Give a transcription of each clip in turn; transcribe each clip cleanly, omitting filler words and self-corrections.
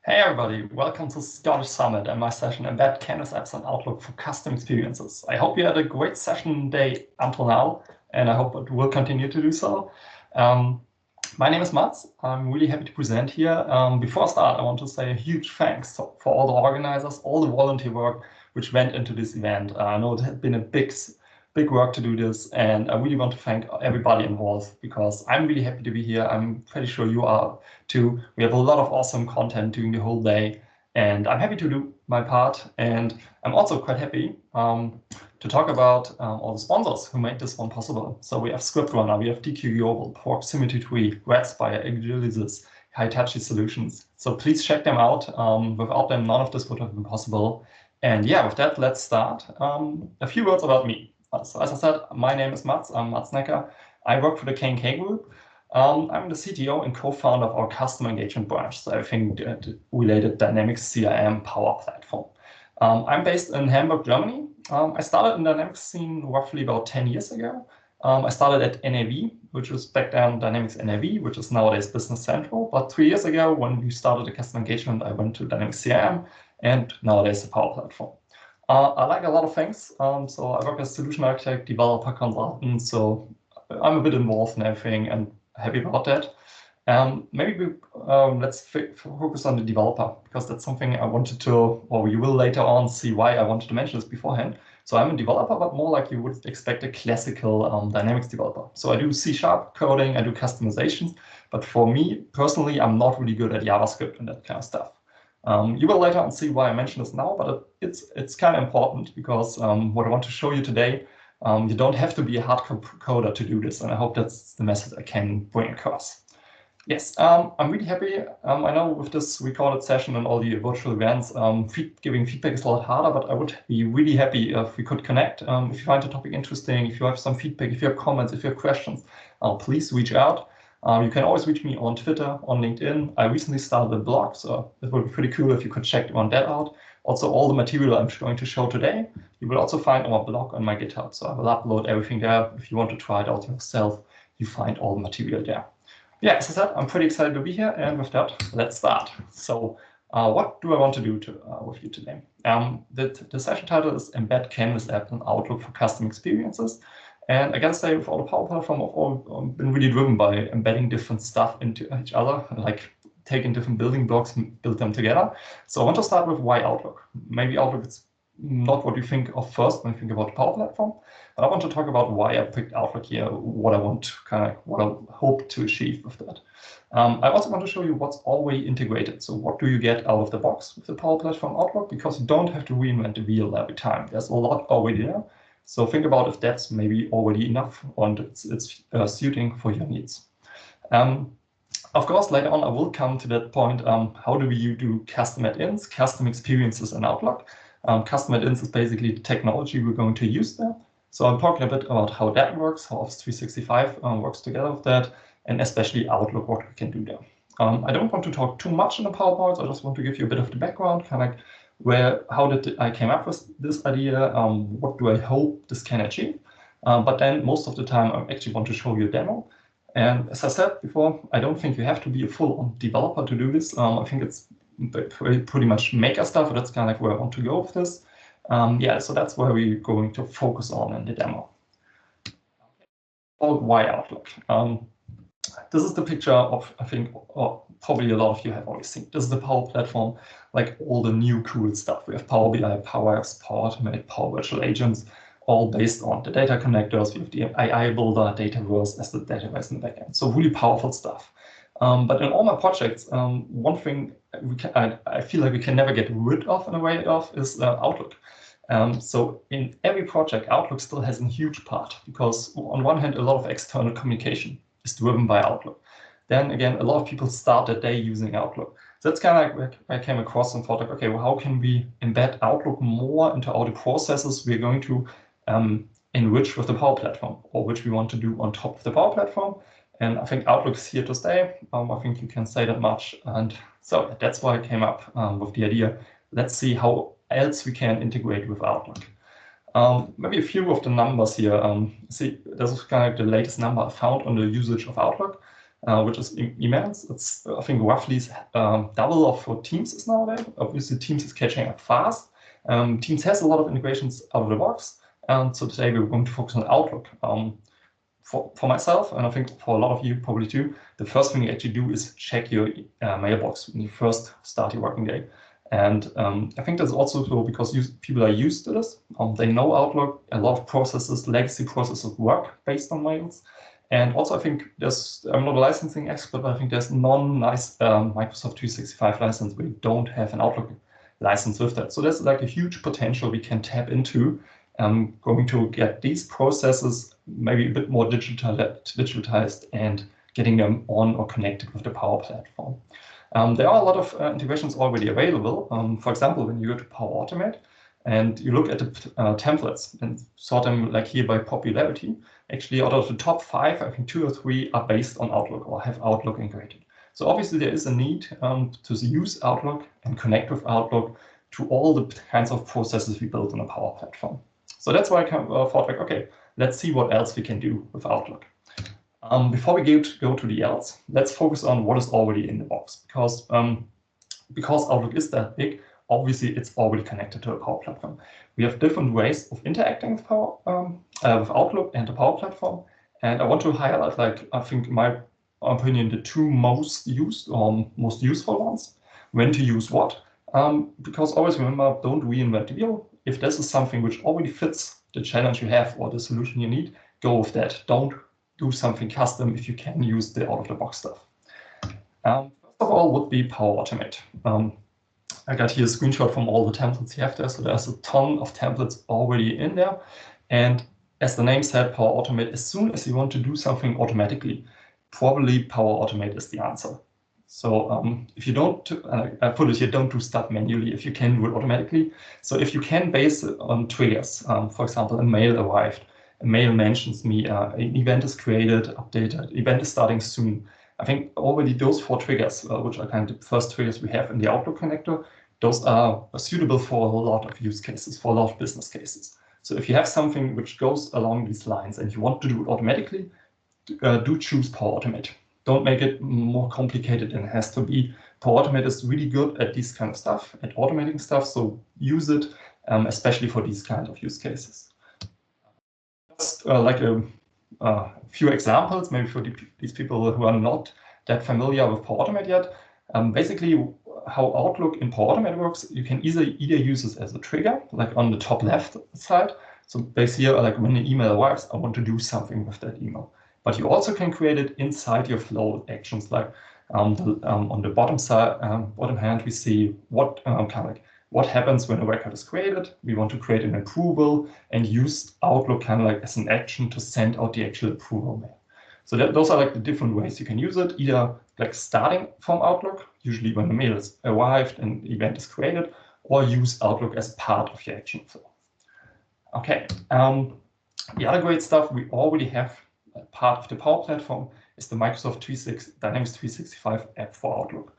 Hey everybody, welcome to Scottish Summit and my session Embed Canvas Apps and Outlook for Custom Experiences. I hope you had a great session day until now, and I hope it will continue to do so. My name is Mats. I'm really happy to present here. Before I start, I want to say a huge thanks for all the organizers, all the volunteer work which went into this event. I know it had been a big work to do this, and I really want to thank everybody involved because I'm really happy to be here. I'm pretty sure you are too. We have a lot of awesome content during the whole day, and I'm happy to do my part. And I'm also quite happy to talk about all the sponsors who made this one possible. So we have ScriptRunner, we have DQ Global, Proximity Tree, Redspire, Agilysys, Hitachi Solutions. So please check them out. Without them, none of this would have been possible. And yeah, with that, let's start. A few words about me. So as I said, my name is Mats. I'm Mats Necker. I work for the K&K Group. I'm the CTO and co-founder of our customer engagement branch, so everything related Dynamics CRM Power Platform. I'm based in Hamburg, Germany. I started in the Dynamics scene roughly about 10 years ago. I started at NAV, which was back then Dynamics NAV, which is nowadays Business Central. But 3 years ago, when we started the customer engagement, I went to Dynamics CRM and nowadays the Power Platform. I like a lot of things. So I work as solution architect, developer, consultant. So I'm a bit involved in everything and happy about that. Maybe let's focus on the developer because that's something I wanted to, or you will later on see why I wanted to mention this beforehand. So I'm a developer, but more like you would expect a classical Dynamics developer. So I do C# coding, I do customizations, but for me personally, I'm not really good at JavaScript and that kind of stuff. You will later on see why I mention this now, but it's kind of important because what I want to show you today, you don't have to be a hardcore coder to do this, and I hope that's the message I can bring across. Yes, I'm really happy. I know with this recorded session and all the virtual events, giving feedback is a lot harder, but I would be really happy if we could connect. If you find the topic interesting, if you have some feedback, if you have comments, if you have questions, please reach out. You can always reach me on Twitter, on LinkedIn. I recently started a blog, so it would be pretty cool if you could check that out. Also, all the material I'm going to show today, you will also find on my blog on my GitHub. So I will upload everything there. If you want to try it out yourself, you find all the material there. Yeah, as I said, I'm pretty excited to be here. And with that, let's start. So what do I want to do with you today? The session title is Embed Canvas Apps and Outlook for Custom Experiences. And I gotta say, with all the Power Platform, I've been really driven by embedding different stuff into each other, like taking different building blocks and build them together. So I want to start with why Outlook. Maybe Outlook is not what you think of first when you think about the Power Platform, but I want to talk about why I picked Outlook here, what I hope to achieve with that. I also want to show you what's already integrated. So what do you get out of the box with the Power Platform Outlook? Because you don't have to reinvent the wheel every time. There's a lot already there. So think about if that's maybe already enough and it's suiting for your needs. Of course, later on, I will come to that point. How do you do custom add-ins, custom experiences in Outlook? Custom add-ins is basically the technology we're going to use there. So I'm talking a bit about how that works, how Office 365 works together with that, and especially Outlook, what we can do there. I don't want to talk too much in the PowerPoint. I just want to give you a bit of the background, kind of like how did I came up with this idea? What do I hope this can achieve? But then most of the time, I actually want to show you a demo. And as I said before, I don't think you have to be a full-on developer to do this. I think it's pretty much maker stuff. That's kind of like where I want to go with this. Yeah, so that's where we're going to focus on in the demo. Why Outlook? This is the picture of, I think, probably a lot of you have already seen. This is the Power Platform, like all the new cool stuff. We have Power BI, Power Apps, Power Automate, Power Virtual Agents, all based on the data connectors. We have the AI Builder, Dataverse as the database in the backend. So really powerful stuff. But in all my projects, one thing I feel like we can never get rid of in a way of is Outlook. So in every project, Outlook still has a huge part because on one hand, a lot of external communication is driven by Outlook. Then again, a lot of people start their day using Outlook. So that's kind of like where I came across and thought like, okay, well, how can we embed Outlook more into all the processes we're going to enrich with the Power Platform, or which we want to do on top of the Power Platform. And I think Outlook is here to stay. I think you can say that much. And so that's why I came up with the idea. Let's see how else we can integrate with Outlook. Maybe a few of the numbers here. See, this is kind of the latest number I found on the usage of Outlook. which is immense. It's, I think, roughly double of what Teams is nowadays. Obviously, Teams is catching up fast. Teams has a lot of integrations out of the box. And so today we're going to focus on Outlook. For myself, and I think for a lot of you probably too, the first thing you actually do is check your mailbox when you first start your working day. And I think that's also so because people are used to this. They know Outlook, a lot of processes, legacy processes work based on mails. And also I think I'm not a licensing expert, but I think there's non-nice Microsoft 365 license where you don't have an Outlook license with that. So there's like a huge potential we can tap into. Going to get these processes maybe a bit more digitalized and getting them on or connected with the Power Platform. There are a lot of integrations already available. For example, when you go to Power Automate and you look at the templates and sort them like here by popularity, actually out of the top 5, I think 2 or 3 are based on Outlook or have Outlook integrated. So obviously there is a need to use Outlook and connect with Outlook to all the kinds of processes we built on a Power Platform. So that's why I thought like, okay, let's see what else we can do with Outlook. Before we go to the else, let's focus on what is already in the box, because Outlook is that big, obviously it's already connected to a Power Platform. We have different ways of interacting with Outlook and the Power Platform, and I want to highlight, like, I think in my opinion, the 2 most used or most useful ones. When to use what, because always remember, don't reinvent the wheel. If this is something which already fits the challenge you have or the solution you need, go with that. Don't do something custom if you can use the out-of-the-box stuff. First of all would be Power Automate. I got here a screenshot from all the templates you have there. So there's a ton of templates already in there. And as the name said, Power Automate, as soon as you want to do something automatically, probably Power Automate is the answer. So if you don't, I put it here, don't do stuff manually if you can do it automatically. So if you can base it on triggers, for example, a mail arrived, a mail mentions me, an event is created, updated, event is starting soon. I think already those 4 triggers, which are kind of the first triggers we have in the Outlook connector, those are suitable for a lot of use cases, for a lot of business cases. So if you have something which goes along these lines and you want to do it automatically, do choose Power Automate. Don't make it more complicated than it has to be. Power Automate is really good at this kind of stuff, at automating stuff, so use it, especially for these kind of use cases. Just like a few examples, maybe for these people who are not that familiar with Power Automate yet. Basically, how Outlook in Power Automate works, you can either use this as a trigger, like on the top left side. So basically, like when an email arrives, I want to do something with that email. But you also can create it inside your flow actions, like on the bottom side, bottom hand, we see what what happens when a record is created. We want to create an approval and use Outlook kind of like as an action to send out the actual approval mail. So those are like the different ways you can use it, either like starting from Outlook, usually when the mail is arrived and the event is created, or use Outlook as part of your action flow. Okay, the other great stuff we already have part of the Power Platform is the Microsoft Dynamics 365 app for Outlook.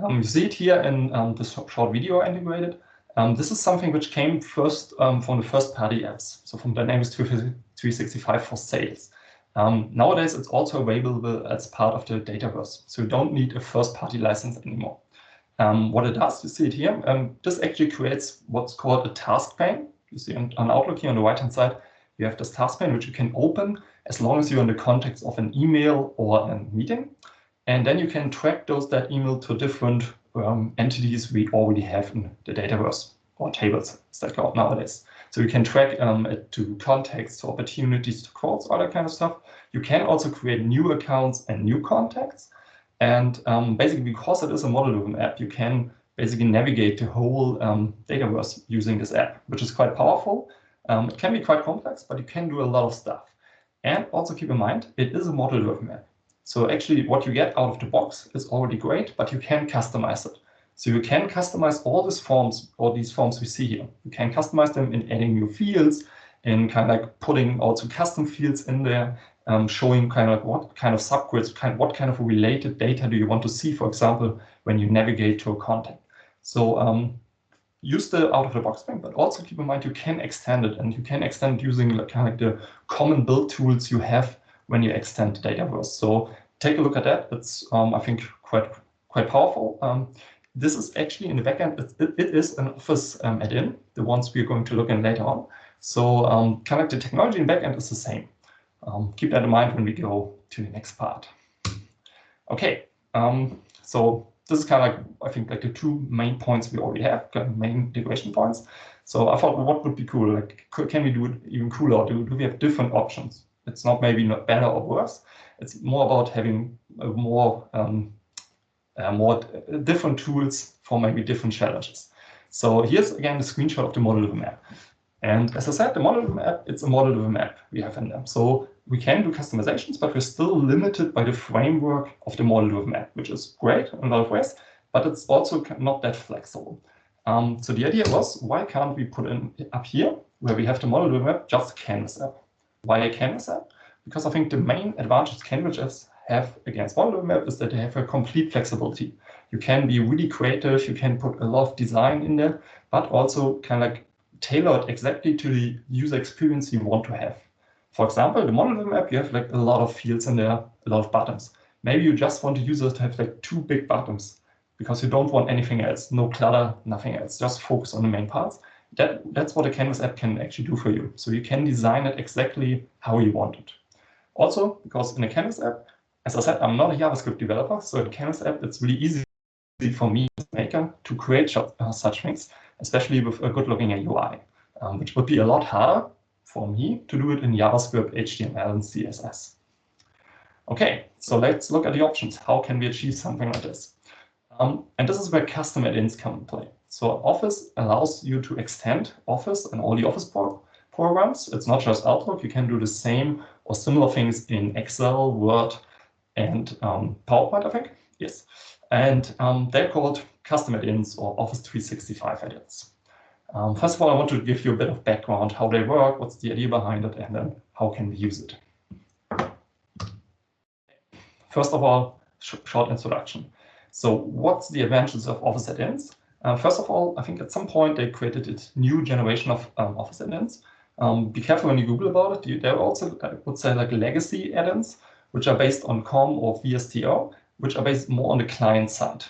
You see it here in this short video I integrated. This is something which came first from the first-party apps, so from Dynamics 365 for sales. Nowadays, it's also available as part of the Dataverse, so you don't need a first-party license anymore. What it does, you see it here, this actually creates what's called a task pane. You see on Outlook here on the right-hand side, you have this task pane which you can open as long as you're in the context of an email or a meeting. And then you can track that email to different entities we already have in the Dataverse, or tables, as they're called nowadays. So you can track it to contacts, to opportunities, to quotes, all that kind of stuff. You can also create new accounts and new contacts. And basically, because it is a model-driven app, you can basically navigate the whole Dataverse using this app, which is quite powerful. It can be quite complex, but you can do a lot of stuff. And also keep in mind, it is a model-driven app. So actually what you get out of the box is already great, but you can customize it. So you can customize all these forms we see here. You can customize them in adding new fields, in kind of like putting also custom fields in there, showing kind of what kind of subgrids, what kind of related data do you want to see, for example, when you navigate to a contact. So use the out-of-the-box thing, but also keep in mind you can extend it, and you can extend using kind of like the common build tools you have when you extend the Dataverse. So take a look at that. It's, I think, quite powerful. This is actually in the backend, it is an Office add-in, the ones we're going to look in later on. So kind of like the technology in backend is the same. Keep that in mind when we go to the next part. Okay, so this is kind of like, I think, like the two main points we already have, kind of main integration points. So I thought, what would be cool? Like, can we do it even cooler? Do we have different options? It's not maybe not better or worse. It's more about having more different tools for maybe different challenges. So here's again the screenshot of the model-driven app. And as I said, the model-driven app, it's a model-driven app we have in them. So we can do customizations, but we're still limited by the framework of the model-driven app, which is great in a lot of ways, but it's also not that flexible. So the idea was, why can't we put in up here, where we have the model-driven app, just a Canvas app? Why a Canvas app? Because I think the main advantage Canvas apps have against model-driven app is that they have a complete flexibility. You can be really creative, you can put a lot of design in there, but also kind of like tailored exactly to the user experience you want to have. For example, the model-driven app, you have like a lot of fields in there, a lot of buttons. Maybe you just want the users to have like 2 big buttons because you don't want anything else, no clutter, nothing else, just focus on the main parts. That's what a Canvas app can actually do for you. So you can design it exactly how you want it. Also, because in a Canvas app, as I said, I'm not a JavaScript developer, so in a Canvas app, it's really easy for me as a maker to create such things, especially with a good-looking UI, which would be a lot harder for me to do it in JavaScript, HTML, and CSS. Okay, so let's look at the options. How can we achieve something like this? And this is where custom add-ins come into play. So Office allows you to extend Office and all the Office programs. It's not just Outlook. You can do the same or similar things in Excel, Word, and PowerPoint, I think. Yes. And they're called custom add-ins or Office 365 add-ins. First of all, I want to give you a bit of background, how they work, what's the idea behind it, and then how can we use it. First of all, short introduction. So what's the advantages of Office add-ins? First of all, I think at some point they created a new generation of Office add-ins. Be careful when you Google about it. There are also, I would say, like legacy add-ins, which are based on COM or VSTO, which are based more on the client side.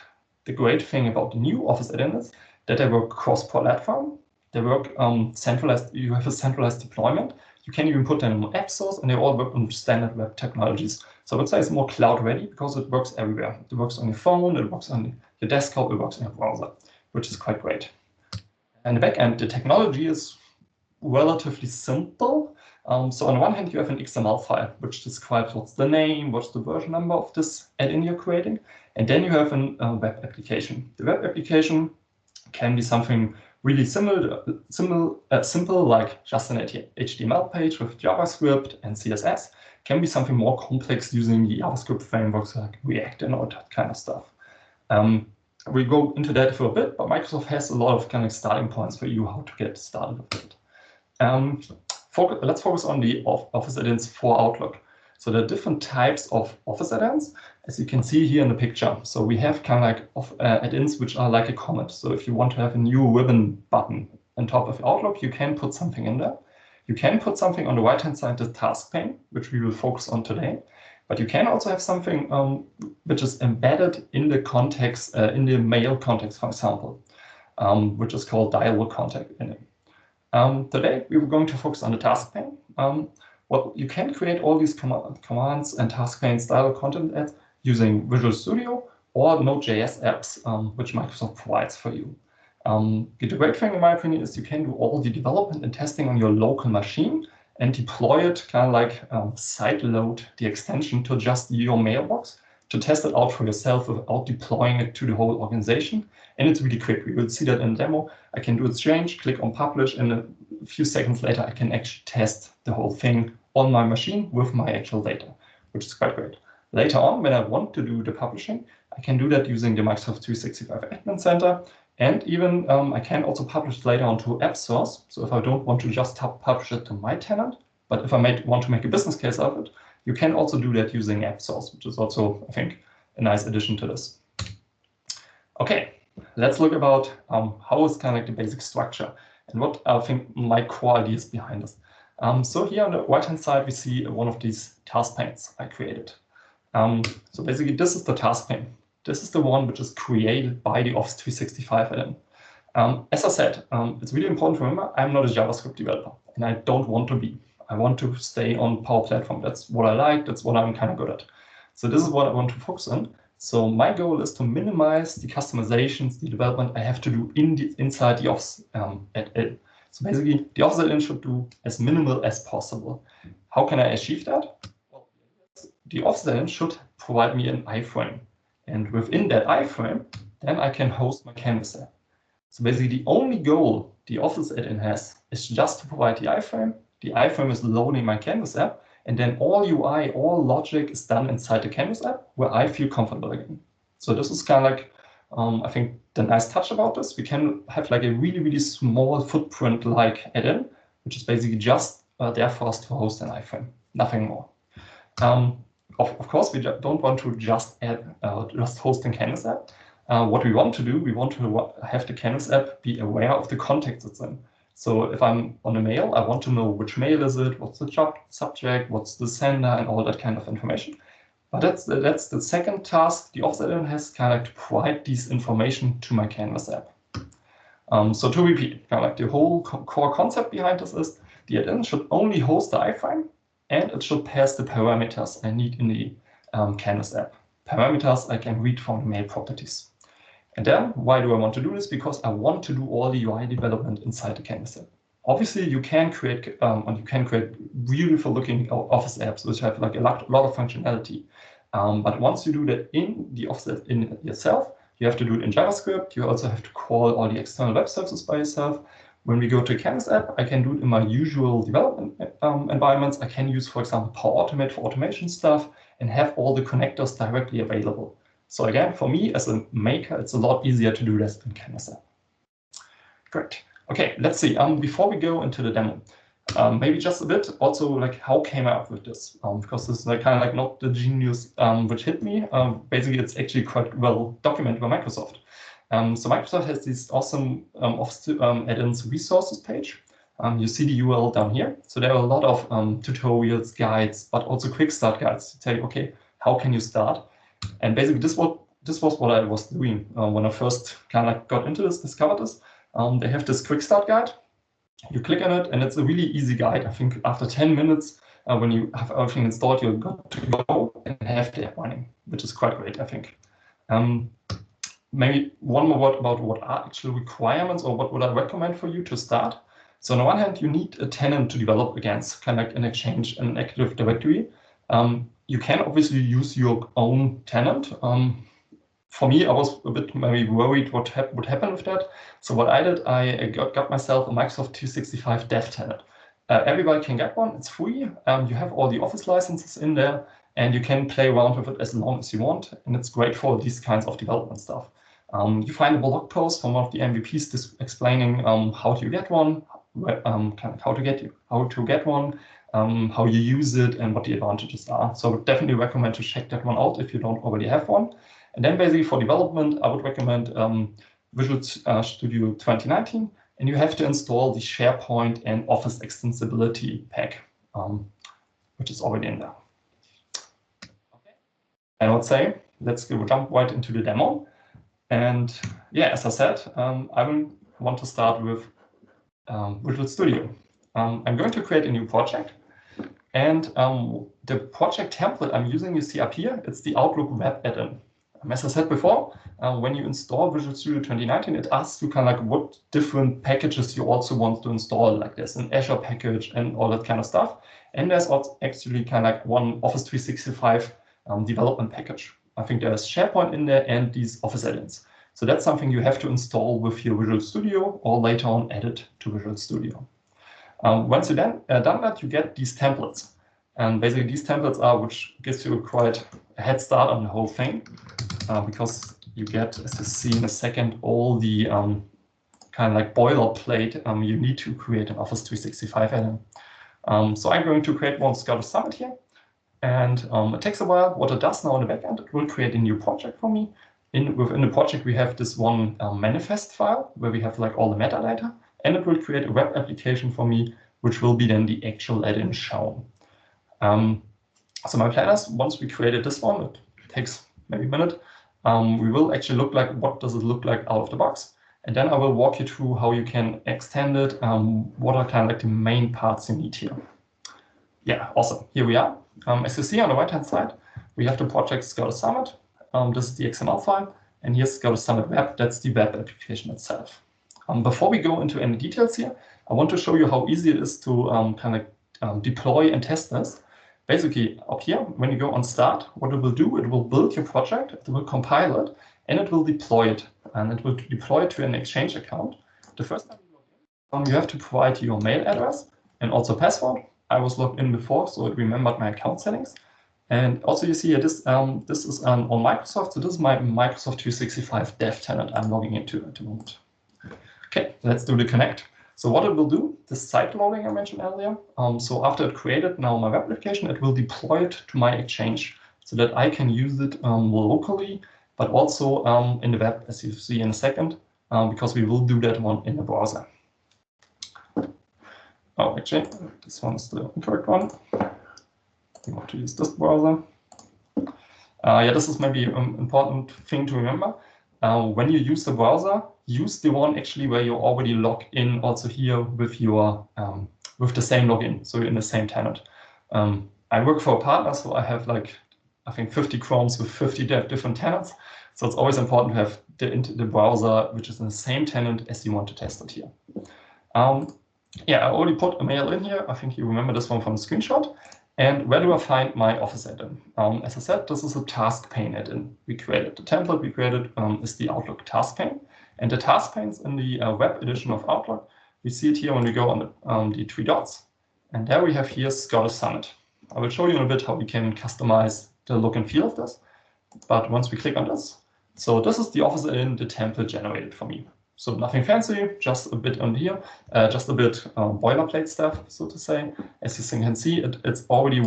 The great thing about the new Office add-ins is that they work cross-platform. They work centralized. You have a centralized deployment. You can even put them on app source, and they all work on standard web technologies. So I would say it's more cloud-ready because it works everywhere. It works on your phone, it works on your desktop, it works in your browser, which is quite great. And the backend, the technology is relatively simple. So on the one hand, you have an XML file, which describes what's the name, what's the version number of this add-in you're creating. And then you have a web application. The web application can be something really simple, like just an HTML page with JavaScript and CSS. Can be something more complex using the JavaScript frameworks like React and all that kind of stuff. We'll go into that for a bit, but Microsoft has a lot of kind of starting points for you how to get started with it. Let's focus on the Office add-ins for Outlook. So there are different types of Office add-ins, as you can see here in the picture. So we have kind of like add-ins which are like a comment. So if you want to have a new ribbon button on top of Outlook, you can put something in there. You can put something on the right-hand side, the task pane, which we will focus on today. But you can also have something which is embedded in the context, in the mail context, for example, which is called dialog content in it. Today, we were going to focus on the task pane. Well, you can create all these commands and task panes, dialog content ads using Visual Studio or Node.js apps, which Microsoft provides for you. The great thing, in my opinion, is you can do all the development and testing on your local machine and deploy it kind of like sideload the extension to just your mailbox to test it out for yourself without deploying it to the whole organization. And it's really quick. We will see that in the demo. I can do a change, click on publish, and a few seconds later, I can actually test the whole thing on my machine with my actual data, which is quite great. Later on, when I want to do the publishing, I can do that using the Microsoft 365 Admin Center. And even I can also publish it later onto App Source. So if I don't want to just publish it to my tenant, but if I want to make a business case of it, you can also do that using App Source, which is also, I think, a nice addition to this. Okay, let's look about how is kind of like the basic structure and what I think my core ideas behind this. So here on the right-hand side, we see one of these task panes I created. So basically, this is the task pane. This is the one which is created by the Office 365 add-in. As I said, it's really important to remember, I'm not a JavaScript developer, and I don't want to be. I want to stay on Power Platform. That's what I like. That's what I'm kind of good at. So this is what I want to focus on. So my goal is to minimize the customizations, the development I have to do inside the Office add-in. So basically, the Office add-in should do as minimal as possible. How can I achieve that? Well, the Office add-in should provide me an iframe. And within that iframe, then I can host my Canvas app. So basically, the only goal the Office add-in has is just to provide the iframe. The iframe is loading my Canvas app, and then all UI, all logic is done inside the Canvas app where I feel comfortable again. So this is kind of like, I think, the nice touch about this. We can have like a really, really small footprint like add-in, which is basically just there for us to host an iframe, nothing more. Of course, we don't want to just host a Canvas app. What we want to do, we want to have the Canvas app be aware of the context it's in. So if I'm on a mail, I want to know which mail is it, what's the job subject, what's the sender, and all that kind of information. But that's the second task the Office add-in has, kind of like to provide these information to my Canvas app. So to repeat, kind of like the whole core concept behind this is the add-in should only host the iframe, and it should pass the parameters I need in the Canvas app. Parameters I can read from the mail properties. And then, why do I want to do this? Because I want to do all the UI development inside the Canvas app. Obviously, you can create beautiful looking Office apps which have like a lot of functionality. But once you do that in the Office app in yourself, you have to do it in JavaScript. You also have to call all the external web services by yourself. When we go to Canvas app, I can do it in my usual development environments. I can use, for example, Power Automate for automation stuff and have all the connectors directly available. So again, for me as a maker, it's a lot easier to do this in Canvas app. Great. Okay, let's see. Before we go into the demo, maybe just a bit also like how came I up with this? Because this is like kind of like not the genius which hit me. Basically, it's actually quite well documented by Microsoft. So Microsoft has this awesome Office add-ins resources page. You see the URL down here. So there are a lot of tutorials, guides, but also quick start guides to tell you, okay, how can you start? And basically, this was what I was doing when I first kind of like got into this, discovered this. They have this quick start guide. You click on it, and it's a really easy guide. I think after 10 minutes, when you have everything installed, you're good to go and have the app running, which is quite great, I think. Maybe one more word about what are actual requirements or what would I recommend for you to start. So on the one hand, you need a tenant to develop against, kind of like an Exchange and an Active Directory. You can obviously use your own tenant. For me, I was a bit maybe worried what would happen with that. So what I did, I got myself a Microsoft 365 dev tenant. Everybody can get one. It's free. You have all the Office licenses in there, and you can play around with it as long as you want. And it's great for these kinds of development stuff. You find a blog post from one of the MVPs explaining how to get one, how to get one, how you use it, and what the advantages are. So I would definitely recommend to check that one out if you don't already have one. And then basically for development, I would recommend Visual Studio 2019, and you have to install the SharePoint and Office Extensibility pack, which is already in there. Okay. And I would say, let's jump right into the demo. And yeah, as I said, I will want to start with Visual Studio. I'm going to create a new project. And the project template I'm using, you see up here, it's the Outlook Web add-in. As I said before, when you install Visual Studio 2019, it asks you kind of like what different packages you also want to install, like there's an Azure package and all that kind of stuff. And there's also actually kind of like one Office 365 development package. I think there's SharePoint in there and these Office add-ins. So that's something you have to install with your Visual Studio or later on add it to Visual Studio. Once you're done that, you get these templates. And basically these templates are, which gives you quite a head start on the whole thing, because you get, as you see in a second, all the kind of like boilerplate you need to create an Office 365 add-in. So I'm going to create one Scottish Summit here. And it takes a while. What it does now in the backend, it will create a new project for me. Within the project, we have this one manifest file where we have like all the metadata, and it will create a web application for me, which will be then the actual add-in shown. So my plan is, once we created this one, it takes maybe a minute, we will actually look like, what does it look like out of the box? And then I will walk you through how you can extend it, what are kind of like the main parts you need here. Yeah, awesome. Here we are. As you see on the right-hand side, we have the project Scala Summit. This is the XML file. And here's Scala Summit Web. That's the web application itself. Before we go into any details here, I want to show you how easy it is to kind of deploy and test this. Basically, up here, when you go on Start, what it will do, it will build your project, it will compile it, and it will deploy it. And it will deploy it to an Exchange account. The first time you log in, you have to provide your mail address and also password. I was logged in before, so it remembered my account settings. And also you see here, this is on Microsoft. So this is my Microsoft 365 dev tenant I'm logging into at the moment. Okay, let's do the connect. So what it will do, this site loading I mentioned earlier. So after it created now my web application, it will deploy it to my Exchange so that I can use it locally, but also in the web, as you see in a second, because we will do that one in the browser. Oh, actually, this one is the incorrect one. We want to use this browser. Yeah, this is maybe an important thing to remember. When you use the browser, use the one actually where you already log in also here with your with the same login, so you're in the same tenant. I work for a partner, so I have like, I think 50 Chromes with 50 different tenants. So it's always important to have the browser which is in the same tenant as you want to test it here. Yeah, I already put a mail in here. I think you remember this one from the screenshot. And where do I find my Office add-in? As I said, this is a task pane add-in we created. The template we created is the Outlook task pane. And the task panes in the web edition of Outlook, we see it here when we go on the three dots. And there we have here Scala Summit. I will show you in a bit how we can customize the look and feel of this. But once we click on this, so this is the Office add-in the template generated for me. So nothing fancy, just a bit on here, just a bit boilerplate stuff, so to say. As you can see, it's already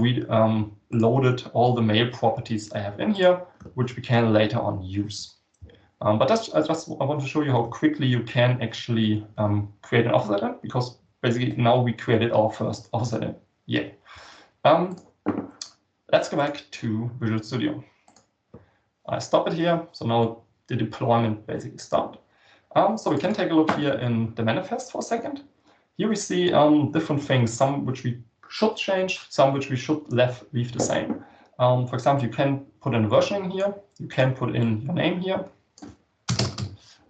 loaded all the mail properties I have in here, which we can later on use. But I want to show you how quickly you can actually create an Office add-in, because basically now we created our first Office add-in. Yay. Let's go back to Visual Studio. I stop it here, so now the deployment basically started. So we can take a look here in the manifest for a second. Here we see different things, some which we should change, some which we should leave the same. For example, you can put in a versioning here. You can put in your name here.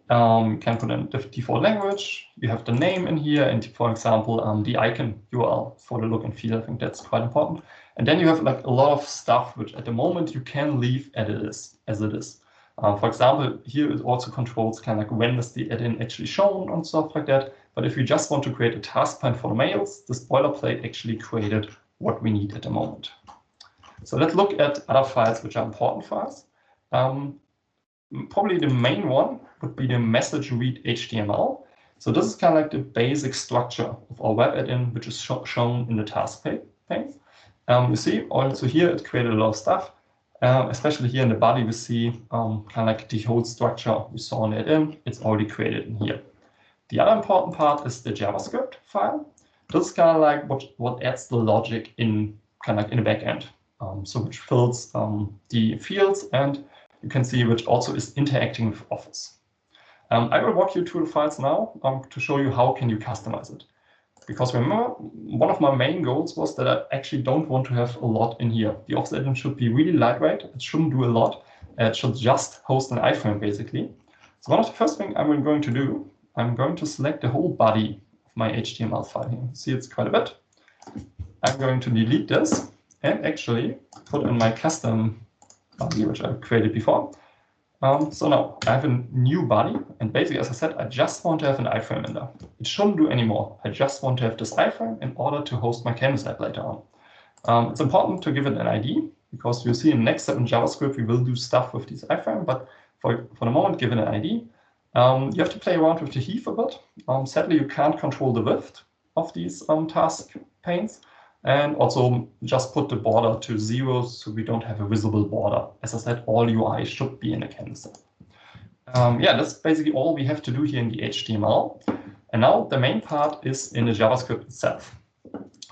You can put in the default language. You have the name in here, and for example, the icon URL for the look and feel. I think that's quite important. And then you have like a lot of stuff which at the moment you can leave as it is. For example, here it also controls kind of like when is the add-in actually shown and stuff like that. But if you just want to create a task pane for the mails, this boilerplate actually created what we need at the moment. So let's look at other files which are important for us. Probably the main one would be the message read HTML. So this is kind of like the basic structure of our web add-in, which is shown in the task pane. You see also here it created a lot of stuff. Especially here in the body, we see kind of like the whole structure we saw in the add-in. It's already created in here. The other important part is the JavaScript file. This is kind of like what adds the logic in kind of like in the backend. So which fills the fields, and you can see which also is interacting with Office. I will walk you through the files now to show you how can you customize it. Because remember, one of my main goals was that I actually don't want to have a lot in here. The Office add-in should be really lightweight. It shouldn't do a lot. It should just host an iframe, basically. So one of the first things I'm going to do, I'm going to select the whole body of my HTML file here. See, it's quite a bit. I'm going to delete this and actually put in my custom body, which I created before. So now I have a new body, and basically, as I said, I just want to have an iframe in there. It shouldn't do any more. I just want to have this iframe in order to host my Canvas app later on. It's important to give it an ID, because you'll see in the next step in JavaScript, we will do stuff with this iframe, but for the moment, give it an ID. You have to play around with the heave a bit. Sadly, you can't control the width of these task panes. And also just put the border to 0 so we don't have a visible border. As I said, all UI should be in a Canvas app. Yeah, that's basically all we have to do here in the HTML. And now the main part is in the JavaScript itself.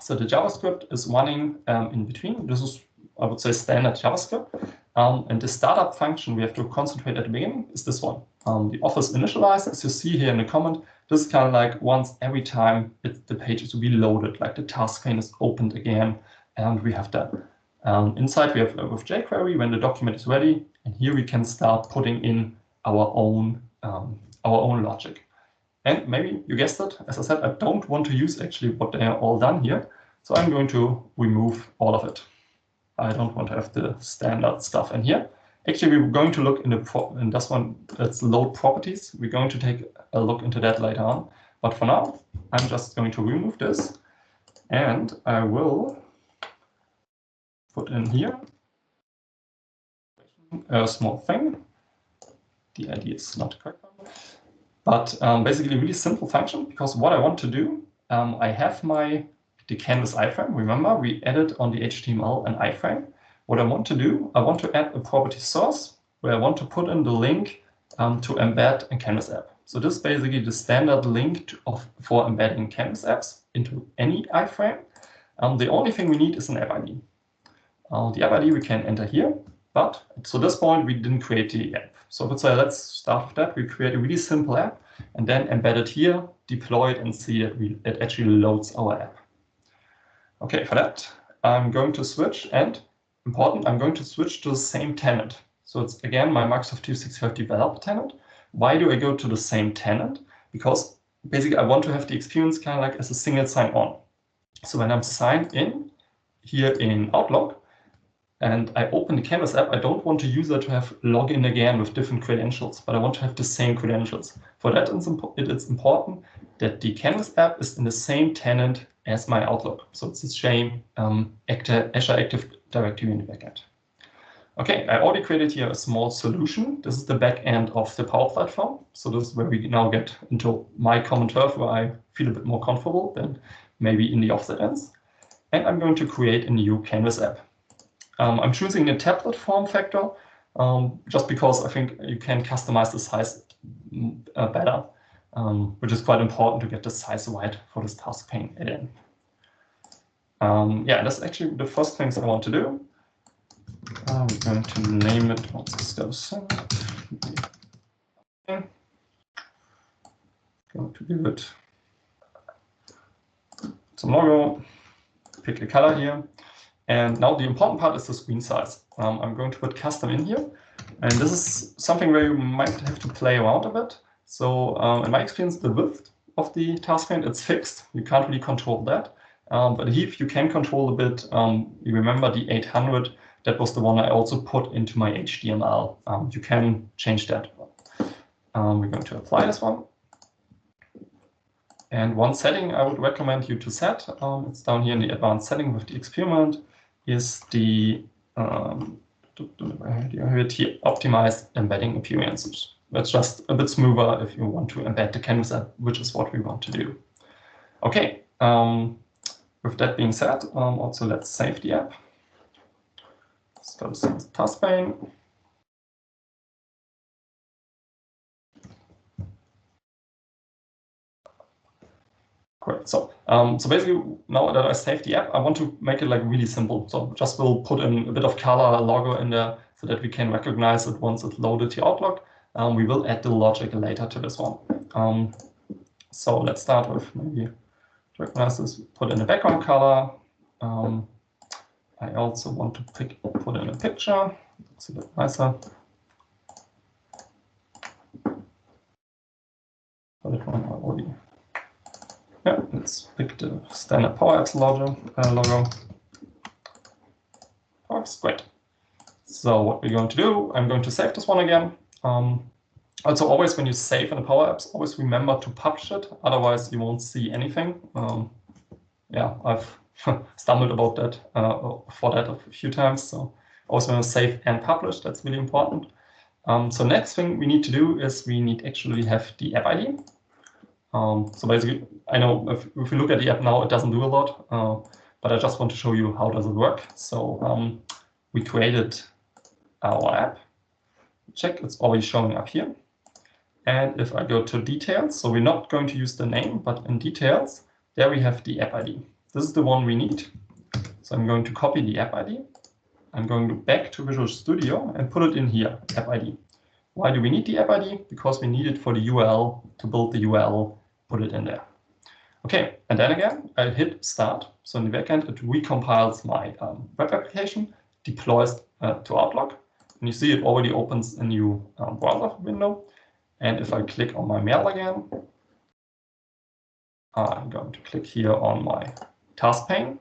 So the JavaScript is running in between. This is I would say, standard JavaScript. And the startup function we have to concentrate at the beginning is this one. The office initialize, as you see here in the comment, this is kind of like once every time the page is reloaded, like the task pane is opened again, and we have that. Inside we have with jQuery when the document is ready, and here we can start putting in our own logic. And maybe you guessed it, as I said, I don't want to use actually what they are all done here, so I'm going to remove all of it. I don't want to have the standard stuff in here. Actually, we're going to look in this one, that's load properties. We're going to take a look into that later on. But for now, I'm just going to remove this, and I will put in here a small thing. The ID is not correct, but basically a really simple function, because what I want to do, I have the canvas iframe. Remember, we added on the HTML an iframe. What I want to do, I want to add a property source where I want to put in the link to embed a Canvas app. So this is basically the standard link for embedding Canvas apps into any iframe. The only thing we need is an app ID. The app ID we can enter here, but to this point we didn't create the app. So let's start with that. We create a really simple app and then embed it here, deploy it, and see that it actually loads our app. Okay, for that, I'm going to switch, and important, I'm going to switch to the same tenant. So it's again my Microsoft 365 developer tenant. Why do I go to the same tenant? Because basically I want to have the experience kind of like as a single sign-on. So when I'm signed in here in Outlook and I open the Canvas app, I don't want the user to have login again with different credentials, but I want to have the same credentials. For that, it's important that the Canvas app is in the same tenant as my Outlook. So it's the same Azure Active Directory in the backend. Okay, I already created here a small solution. This is the backend of the Power Platform. So this is where we now get into my common turf, where I feel a bit more comfortable than maybe in the offset ends. And I'm going to create a new Canvas app. I'm choosing a tablet form factor just because I think you can customize the size better, which is quite important to get the size right for this task pane add-in. Yeah, that's actually the first things I want to do. We're going to name it once this goes. Going to give it some logo, pick a color here. And now the important part is the screen size. I'm going to put custom in here. And this is something where you might have to play around a bit. So in my experience, the width of the task pane, it's fixed. You can't really control that. But if you can control a bit, you remember the 800, that was the one I also put into my HTML. You can change that. We're going to apply this one. And one setting I would recommend you to set, it's down here in the advanced setting with the experiment, is the optimized embedding appearances. That's just a bit smoother if you want to embed the Canvas app, which is what we want to do. Okay, with that being said, also let's save the app. Let's go to the task pane. Great. So basically, now that I saved the app, I want to make it like really simple. So just we'll put in a bit of color logo in there so that we can recognize it once it's loaded to Outlook. We will add the logic later to this one. So let's start with maybe recognize this, put in a background color. I also want to put in a picture. It's a bit nicer. For that one already. Yeah, let's pick the standard Power Apps logo. Works great. So what we're going to do, I'm going to save this one again. Also, always when you save in the Power Apps, always remember to publish it. Otherwise, you won't see anything. Yeah, I've stumbled about that for that a few times. So always when you save and publish, that's really important. So next thing we need to do is we need actually have the app ID. So basically, I know if you look at the app now, it doesn't do a lot, but I just want to show you how does it work. So we created our app. Check, it's already showing up here. And if I go to details, so we're not going to use the name, but in details, there we have the app ID. This is the one we need. So I'm going to copy the app ID. I'm going back to Visual Studio and put it in here, app ID. Why do we need the app ID? Because we need it for the URL, to build the URL, put it in there. Okay, and then again, I hit start. So in the backend, it recompiles my web application, deploys to Outlook. And you see it already opens a new browser window. And if I click on my mail again, I'm going to click here on my task pane.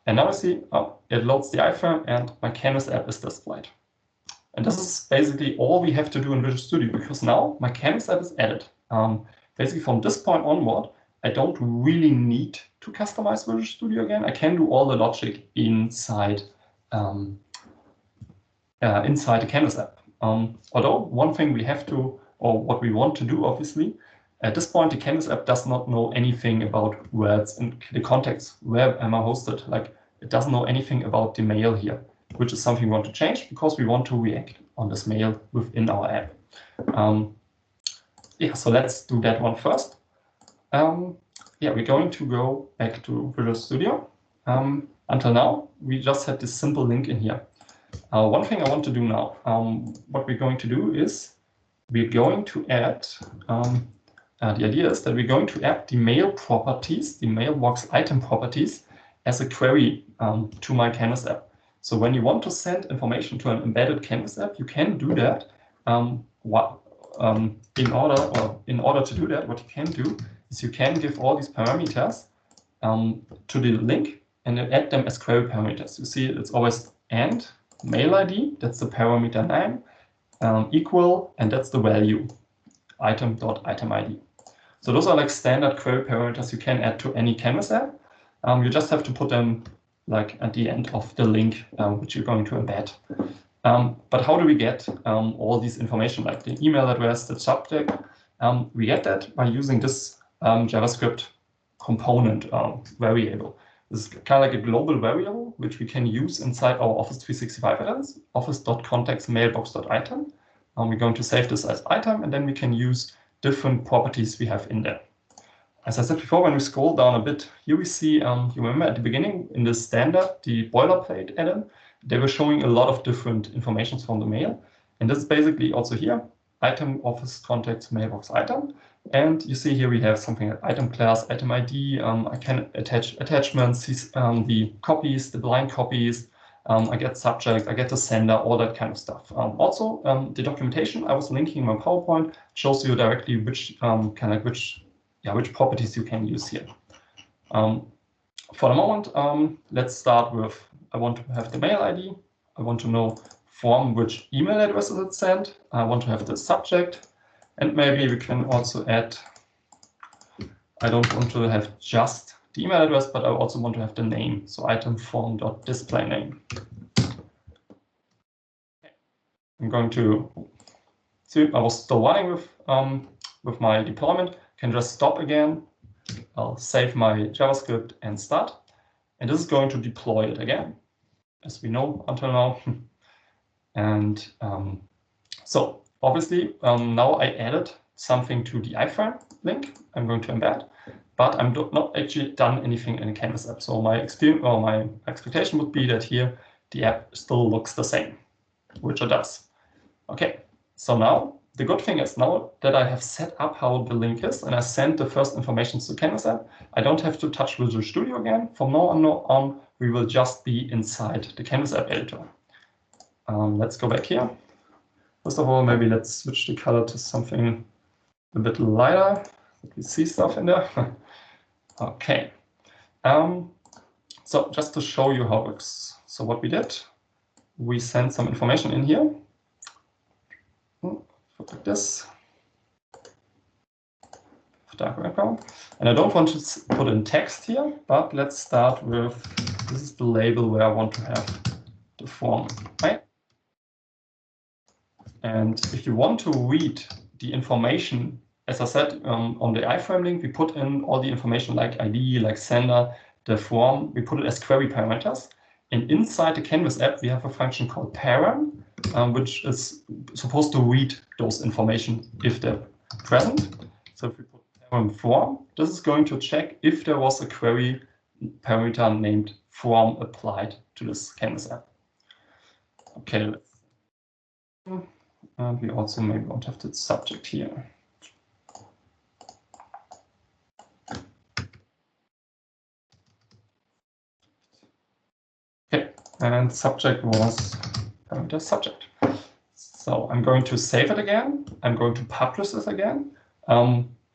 And now I see, oh, it loads the iframe and my Canvas app is displayed. And this is basically all we have to do in Visual Studio, because now my Canvas app is added. Basically from this point onward, I don't really need to customize Visual Studio again. I can do all the logic inside inside the Canvas app. Although one thing we have to, or what we want to do, obviously, at this point, the Canvas app does not know anything about where it's in the context, where am I hosted. Like, it doesn't know anything about the mail here, which is something we want to change because we want to react on this mail within our app. Yeah, so let's do that one first. Yeah, we're going to go back to Visual Studio. Until now, we just had this simple link in here. One thing I want to do now, what we're going to do is we're going to add, the idea is that we're going to add the mail properties, the mailbox item properties, as a query to my Canvas app. So when you want to send information to an embedded Canvas app, you can do that. In order to do that, what you can do is you can give all these parameters to the link and then add them as query parameters. You see, it's always and mail ID, that's the parameter name, equal, and that's the value, item.item ID. So those are like standard query parameters you can add to any Canvas app. You just have to put them like at the end of the link, which you're going to embed. But how do we get all this information, like the email address, the subject? We get that by using this JavaScript component variable. This is kind of like a global variable, which we can use inside our Office 365 add-ons, office.context mailbox.item. We're going to save this as item, and then we can use different properties we have in there. As I said before, when we scroll down a bit, here we see, you remember at the beginning in the standard, the boilerplate add-on, they were showing a lot of different information from the mail. And this is basically also here, item, office, context, mailbox, item. And you see here we have something like item class, item ID. I can attach attachments, the copies, the blind copies. I get subject, I get the sender, all that kind of stuff. Also, the documentation I was linking in my PowerPoint shows you directly which which properties you can use here. For the moment, let's start with, I want to have the mail ID. I want to know from which email address is it sent. I want to have the subject. And maybe we can also add, I don't want to have just the email address, but I also want to have the name. So item form.display name. I'm going to see, I was still running with my deployment. Can just stop again. I'll save my JavaScript and start. And this is going to deploy it again, as we know until now. And so obviously, now I added something to the iframe link I'm going to embed, but I'm not actually done anything in the Canvas app. So my experience or my expectation would be that here the app still looks the same, which it does. Okay, so now the good thing is now that I have set up how the link is and I sent the first information to Canvas app, I don't have to touch Visual Studio again. From now on, we will just be inside the Canvas app editor. Let's go back here. First of all, maybe let's switch the color to something a bit lighter. We see stuff in there. Okay. So just to show you how it works. So what we did, we sent some information in here. Like this. Dark background. And I don't want to put in text here, but let's start with, this is the label where I want to have the form, right? And if you want to read the information, as I said, on the iframe link, we put in all the information like ID, like sender, the form, we put it as query parameters. And inside the Canvas app, we have a function called param, which is supposed to read those information if they're present. So if we put param form, this is going to check if there was a query parameter named form applied to this Canvas app. Okay, and we also maybe want to have the subject here. Okay, and subject was the subject. So I'm going to save it again. I'm going to publish this again.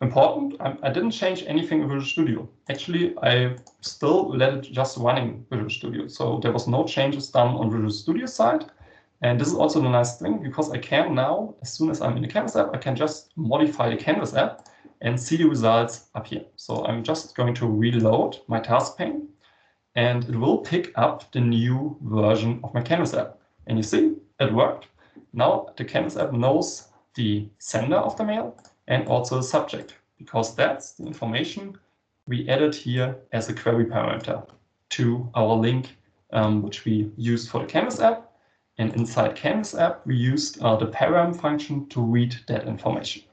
Important, I didn't change anything in Visual Studio. Actually, I still let it just running Visual Studio. So there was no changes done on Visual Studio side. And this is also the nice thing, because I can now, as soon as I'm in the Canvas app, I can just modify the Canvas app and see the results up here. So I'm just going to reload my task pane, and it will pick up the new version of my Canvas app. And you see, it worked. Now the Canvas app knows the sender of the mail and also the subject, because that's the information we added here as a query parameter to our link, which we used for the Canvas app. And inside Canvas app, we used the param function to read that information.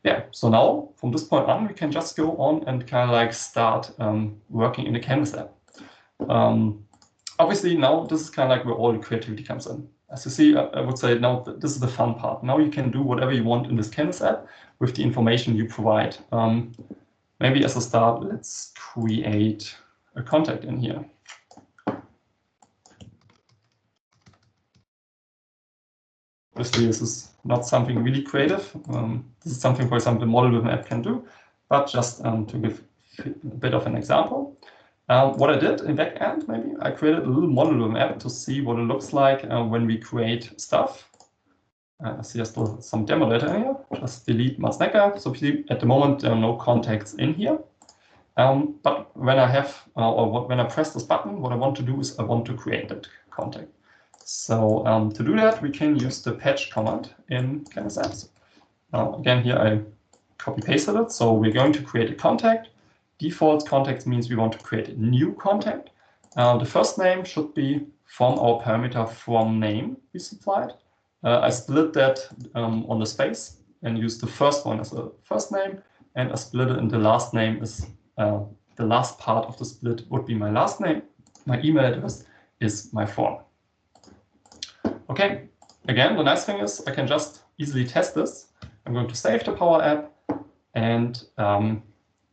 Yeah, so now from this point on, we can just go on and kind of like start working in the Canvas app. Obviously, now this is kind of like where all the creativity comes in. As you see, I would say now this is the fun part. Now you can do whatever you want in this Canvas app with the information you provide. Maybe as a start, let's create a contact in here. Obviously, this is not something really creative. This is something, for example, the model-driven app can do, but just to give a bit of an example. What I did in backend, maybe I created a little model-driven app to see what it looks like when we create stuff. I see there's still some demo data in here. Just delete Matsnecker. So at the moment, there are no contacts in here. But when I have, when I press this button, what I want to do is I want to create that contact. So to do that, we can use the patch command in Canvas Apps. Now, again, here I copy-pasted it. So we're going to create a contact. Default contact means we want to create a new contact. The first name should be from our parameter from name we supplied. I split that on the space and used the first one as a first name, and I split it in the last name is the last part of the split would be my last name. My email address is my form. Okay, again, the nice thing is I can just easily test this. I'm going to save the Power App and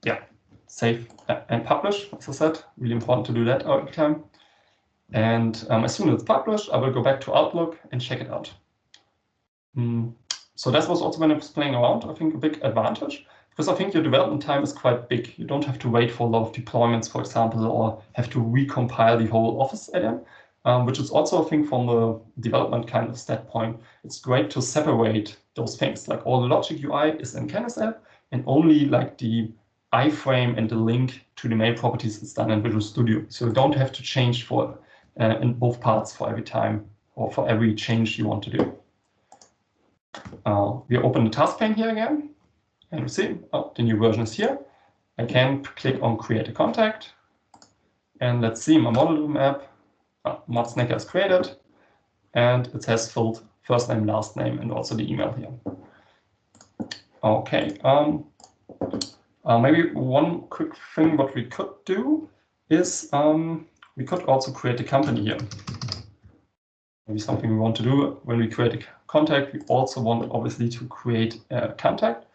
yeah, save and publish. As I said, really important to do that every time. And as soon as it's published, I will go back to Outlook and check it out. So that was also when I was playing around, I think a big advantage, because I think your development time is quite big. You don't have to wait for a lot of deployments, for example, or have to recompile the whole Office add-in, which is also, I think, from the development kind of standpoint, it's great to separate those things. Like all the logic UI is in Canvas app, and only like the iframe and the link to the mail properties is done in Visual Studio. So you don't have to change for in both parts for every time or for every change you want to do. We open the task pane here again, and you see, oh, the new version is here. I can click on create a contact, and let's see my model app. Matsnecker is created, and it has filled first name, last name, and also the email here. Okay, maybe one quick thing what we could do is we could also create a company here. Maybe something we want to do when we create a contact, we also want obviously to create a contact,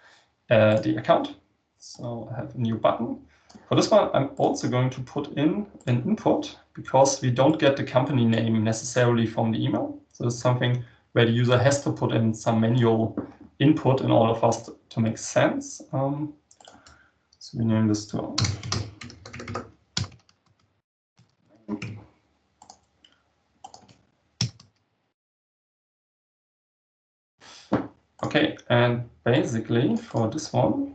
the account. So I have a new button. For this one, I'm also going to put in an input because we don't get the company name necessarily from the email. So it's something where the user has to put in some manual input in order for us to make sense. So we name this to okay, and basically for this one,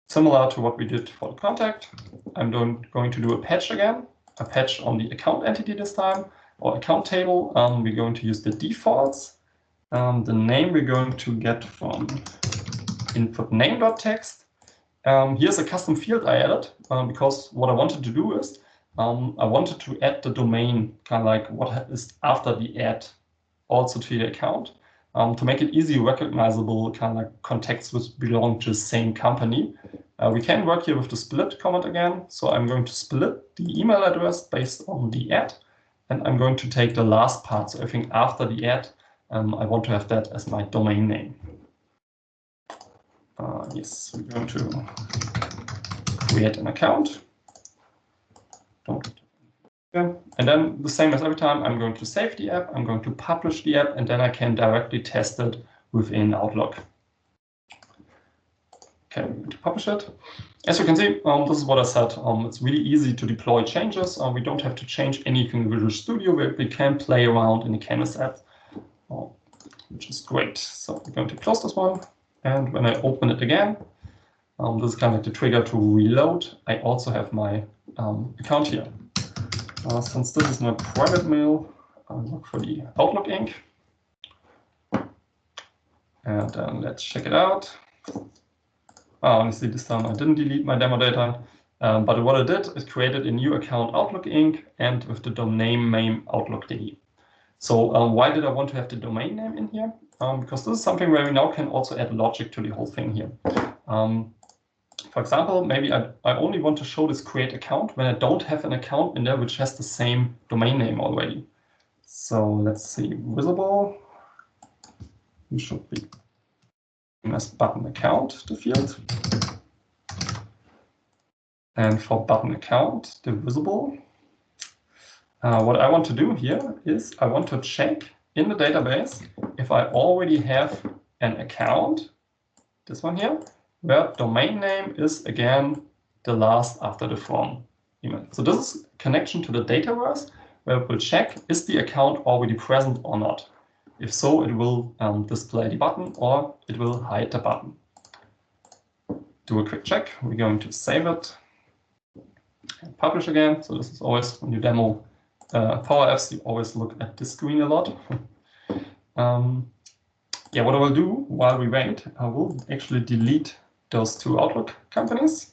similar to what we did for the contact, I'm going to do a patch again, a patch on the account entity this time, or account table. We're going to use the defaults. The name we're going to get from input name.text. Here's a custom field I added because what I wanted to do is I wanted to add the domain, kind of like what is after the add, also to the account. To make it easy recognizable, kind of like contacts which belong to the same company. We can work here with the split command again. So I'm going to split the email address based on the add. and I'm going to take the last part. So I think after the add, I want to have that as my domain name. Yes, we're going to create an account. And then the same as every time, I'm going to save the app, I'm going to publish the app, and then I can directly test it within Outlook. Okay, I'm going to publish it. As you can see, this is what I said. It's really easy to deploy changes. We don't have to change anything in Visual Studio. We can play around in the Canvas app, which is great. So we're going to close this one. And when I open it again, this is kind of like the trigger to reload. I also have my account here. Since this is my private mail, I'll look for the Outlook Inc. And let's check it out. Honestly, this time I didn't delete my demo data, but what I did is created a new account Outlook Inc. and with the domain name Outlook.de. So why did I want to have the domain name in here? Because this is something where we now can also add logic to the whole thing here. For example, maybe I only want to show this create account when I don't have an account in there which has the same domain name already. So let's see, visible. It should be as button account, the field. And for button account, the visible. What I want to do here is I want to check in the database if I already have an account, this one here, where domain name is again the last after the from email. So this is connection to the Dataverse where it will check is the account already present or not. If so, it will display the button or it will hide the button. Do a quick check. We're going to save it and publish again. So this is always when you demo Power Apps, you always look at this screen a lot. Yeah, what I will do while we wait, I will actually delete those two Outlook companies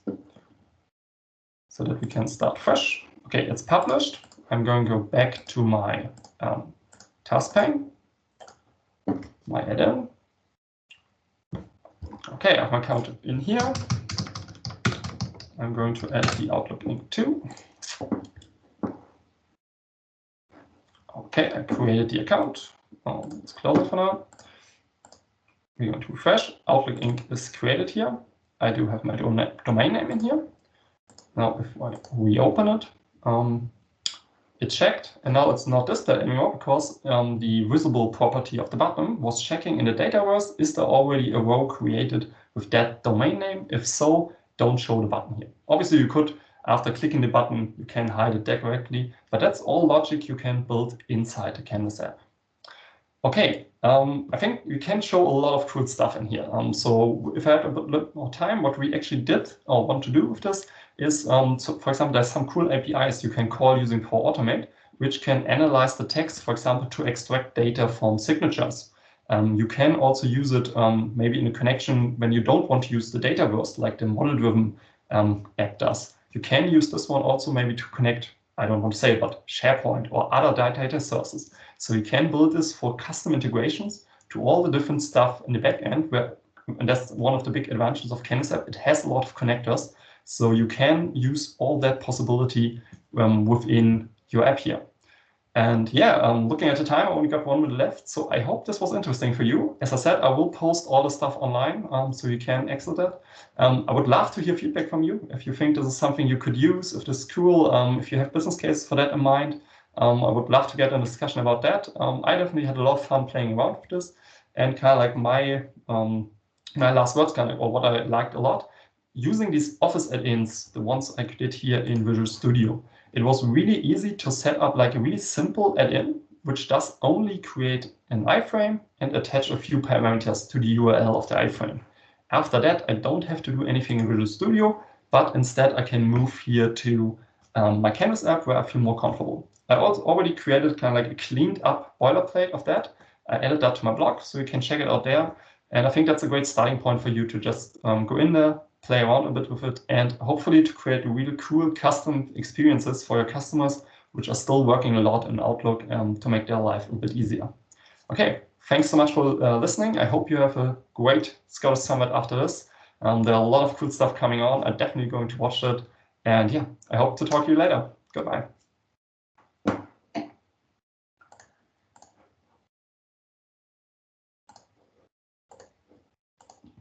so that we can start fresh. Okay, it's published. I'm going to go back to my task pane, my add-in. Okay, I have my account in here. I'm going to add the Outlook link too. Okay, I created the account. Let's close it for now. We're going to refresh. Outlook Inc. is created here. I do have my domain name in here. Now, if I reopen it, it checked, and now it's not displayed anymore because the visible property of the button was checking in the Dataverse. Is there already a row created with that domain name? If so, don't show the button here. Obviously, you could, after clicking the button, you can hide it directly, but that's all logic you can build inside the Canvas app. Okay, I think we can show a lot of cool stuff in here. So if I had a bit more time, what we actually did or want to do with this is, so for example, there's some cool APIs you can call using Power Automate, which can analyze the text, for example, to extract data from signatures. You can also use it maybe in a connection when you don't want to use the Dataverse, like the model-driven app does. You can use this one also maybe to connect, I don't want to say it, but SharePoint or other data sources. So you can build this for custom integrations to all the different stuff in the backend, and that's one of the big advantages of Canvas app. It has a lot of connectors, so you can use all that possibility within your app here. And yeah, looking at the time, I only got 1 minute left, so I hope this was interesting for you. As I said, I will post all the stuff online, so you can exit that. I would love to hear feedback from you. If you think this is something you could use, if this is cool, if you have business cases for that in mind, I would love to get a discussion about that. I definitely had a lot of fun playing around with this, and kind of like my last words, kind of, or what I liked a lot, using these Office add-ins, the ones I did here in Visual Studio. It was really easy to set up like a really simple add-in, which does only create an iframe and attach a few parameters to the URL of the iframe. After that, I don't have to do anything in Visual Studio, but instead I can move here to my Canvas app where I feel more comfortable. I also already created kind of like a cleaned up boilerplate of that. I added that to my blog, so you can check it out there. And I think that's a great starting point for you to just go in there, play around a bit with it, and hopefully to create really cool custom experiences for your customers, which are still working a lot in Outlook to make their life a bit easier. Okay, thanks so much for listening. I hope you have a great Scottish Summit after this. There are a lot of cool stuff coming on. I'm definitely going to watch it. And yeah, I hope to talk to you later. Goodbye.